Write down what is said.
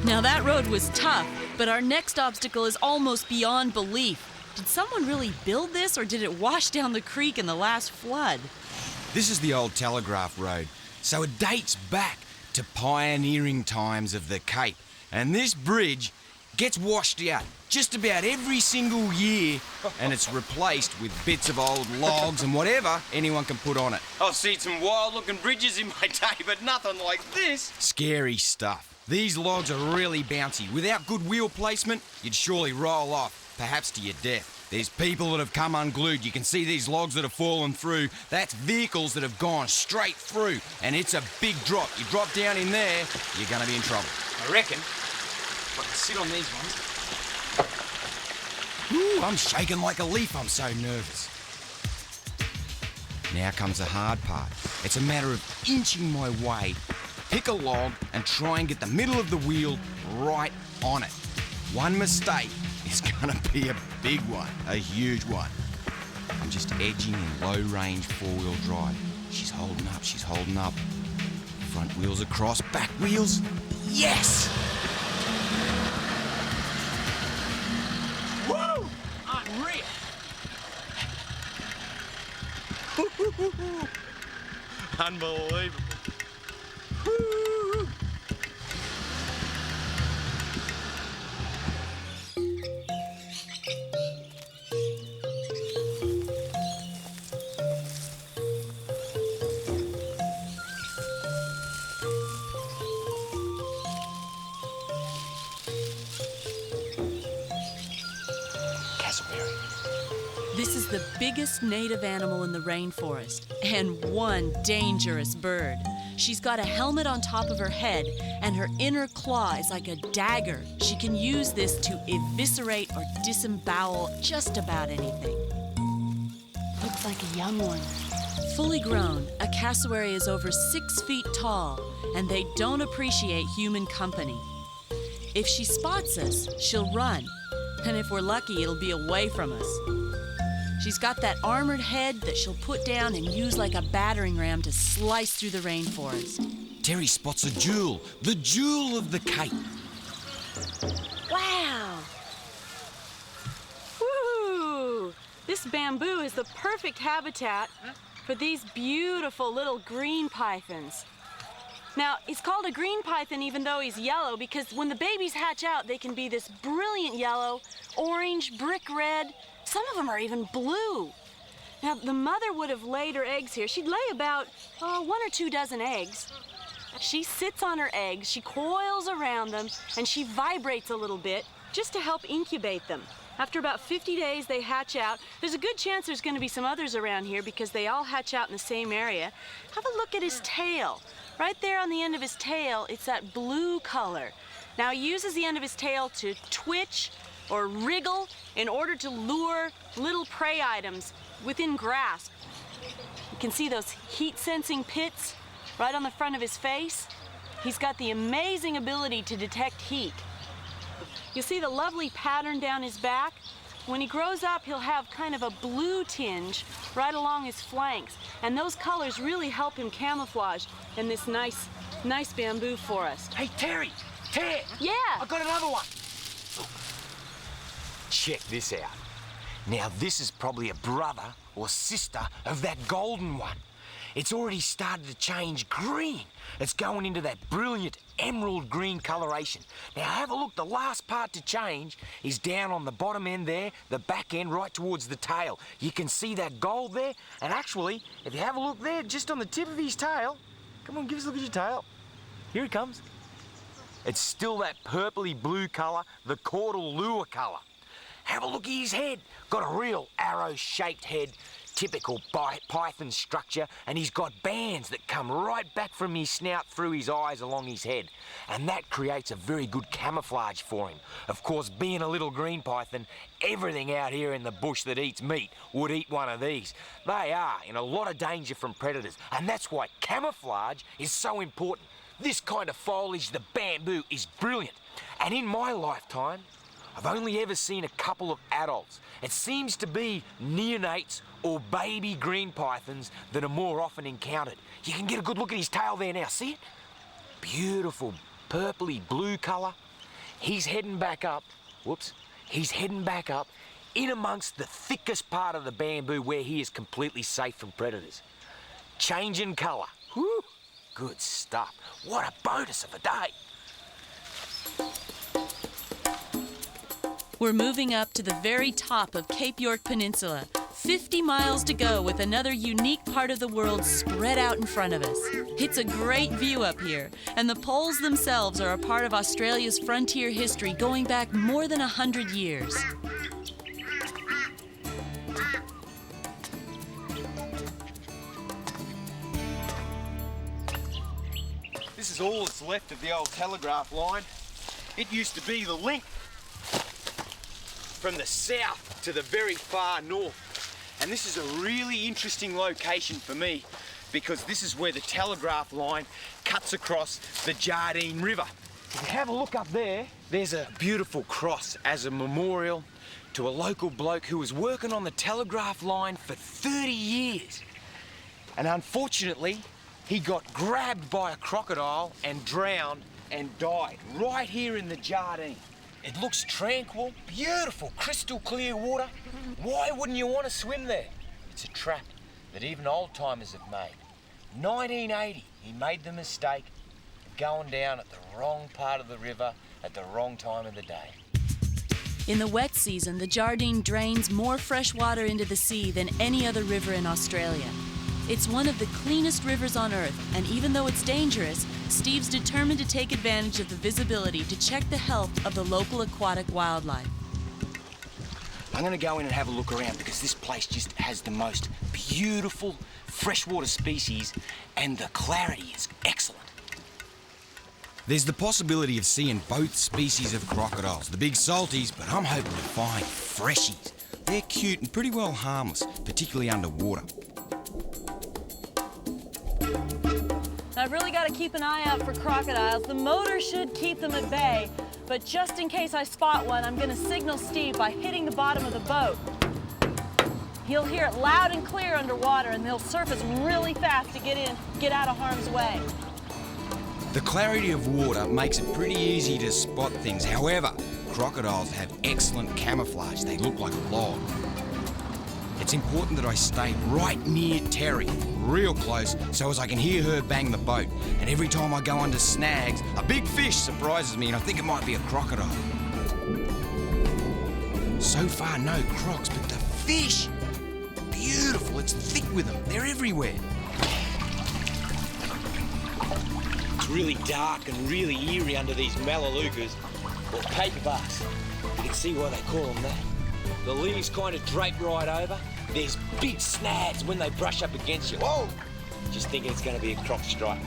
Now that road was tough, but our next obstacle is almost beyond belief. Did someone really build this, or did it wash down the creek in the last flood? This is the old telegraph road, so it dates back to pioneering times of the Cape. And this bridge gets washed out just about every single year, and it's replaced with bits of old logs and whatever anyone can put on it. I've seen some wild-looking bridges in my day, but nothing like this. Scary stuff. These logs are really bouncy. Without good wheel placement, you'd surely roll off, perhaps to your death. There's people that have come unglued. You can see these logs that have fallen through. That's vehicles that have gone straight through, and it's a big drop. You drop down in there, you're going to be in trouble. I reckon I can sit on these ones. Ooh, I'm shaking like a leaf. I'm so nervous. Now comes the hard part. It's a matter of inching my way, pick a log, and try and get the middle of the wheel right on it. One mistake is going to be a big one, a huge one. I'm just edging in low-range four-wheel drive. She's holding up, she's holding up. Front wheels across, back wheels. Yes! Woo! Unreal! Unbelievable. Woo! Cassowary. This is the biggest native animal in the rainforest, and one dangerous bird. She's got a helmet on top of her head, and her inner claw is like a dagger. She can use this to eviscerate or disembowel just about anything. Looks like a young one. Fully grown, a cassowary is over 6 feet tall, and they don't appreciate human company. If she spots us, she'll run, and if we're lucky, it'll be away from us. She's got that armored head that she'll put down and use like a battering ram to slice through the rainforest. Terry spots a jewel, the jewel of the Cape. Wow! Woo! This bamboo is the perfect habitat for these beautiful little green pythons. Now, he's called a green python even though he's yellow because when the babies hatch out, they can be this brilliant yellow, orange, brick red. Some of them are even blue. Now, the mother would have laid her eggs here. She'd lay about 1 or 2 dozen eggs. She sits on her eggs, she coils around them, and she vibrates a little bit just to help incubate them. After about 50 days, they hatch out. There's a good chance there's going to be some others around here because they all hatch out in the same area. Have a look at his tail. Right there on the end of his tail, it's that blue color. Now, he uses the end of his tail to twitch or wriggle in order to lure little prey items within grasp. You can see those heat-sensing pits right on the front of his face. He's got the amazing ability to detect heat. You see the lovely pattern down his back? When he grows up, he'll have kind of a blue tinge right along his flanks, and those colors really help him camouflage in this nice bamboo forest. Hey, Terry! Terry! Yeah! I got another one! Check this out. Now, this is probably a brother or sister of that golden one. It's already started to change green. It's going into that brilliant emerald green coloration. Now, have a look. The last part to change is down on the bottom end there, the back end right towards the tail. You can see that gold there. And actually, if you have a look there, just on the tip of his tail, come on, give us a look at your tail. Here it comes. It's still that purpley blue colour, the caudal lure colour. Have a look at his head. Got a real arrow-shaped head, typical python structure, and he's got bands that come right back from his snout through his eyes along his head. And that creates a very good camouflage for him. Of course, being a little green python, everything out here in the bush that eats meat would eat one of these. They are in a lot of danger from predators, and that's why camouflage is so important. This kind of foliage, the bamboo, is brilliant. And in my lifetime, I've only ever seen a couple of adults. It seems to be neonates or baby green pythons that are more often encountered. You can get a good look at his tail there now, see it? Beautiful purpley blue colour. He's heading back up. Whoops. He's heading back up in amongst the thickest part of the bamboo where he is completely safe from predators. Changing colour. Whew. Good stuff. What a bonus of a day. We're moving up to the very top of Cape York Peninsula. 50 miles to go with another unique part of the world spread out in front of us. It's a great view up here, and the poles themselves are a part of Australia's frontier history going back more than 100 years. This is all that's left of the old telegraph line. It used to be the link from the south to the very far north. And this is a really interesting location for me because this is where the telegraph line cuts across the Jardine River. If you have a look up there, there's a beautiful cross as a memorial to a local bloke who was working on the telegraph line for 30 years. And unfortunately, he got grabbed by a crocodile and drowned and died right here in the Jardine. It looks tranquil, beautiful, crystal clear water. Why wouldn't you want to swim there? It's a trap that even old-timers have made. 1980, he made the mistake of going down at the wrong part of the river at the wrong time of the day. In the wet season, the Jardine drains more fresh water into the sea than any other river in Australia. It's one of the cleanest rivers on Earth, and even though it's dangerous, Steve's determined to take advantage of the visibility to check the health of the local aquatic wildlife. I'm going to go in and have a look around because this place just has the most beautiful freshwater species and the clarity is excellent. There's the possibility of seeing both species of crocodiles, the big salties, but I'm hoping to find freshies. They're cute and pretty well harmless, particularly underwater. I've really got to keep an eye out for crocodiles. The motor should keep them at bay, but just in case I spot one, I'm going to signal Steve by hitting the bottom of the boat. He'll hear it loud and clear underwater, and they'll surface really fast to get out of harm's way. The clarity of water makes it pretty easy to spot things. However, crocodiles have excellent camouflage. They look like a log. It's important that I stay right near Terri, real close, so as I can hear her bang the boat. And every time I go under snags, a big fish surprises me and I think it might be a crocodile. So far, no crocs, but the fish, beautiful. It's thick with them. They're everywhere. It's really dark and really eerie under these melaleucas, or paper barks. You can see why they call them that. The leaves kind of drape right over. There's big snags when they brush up against you. Whoa! Just thinking it's going to be a croc strike.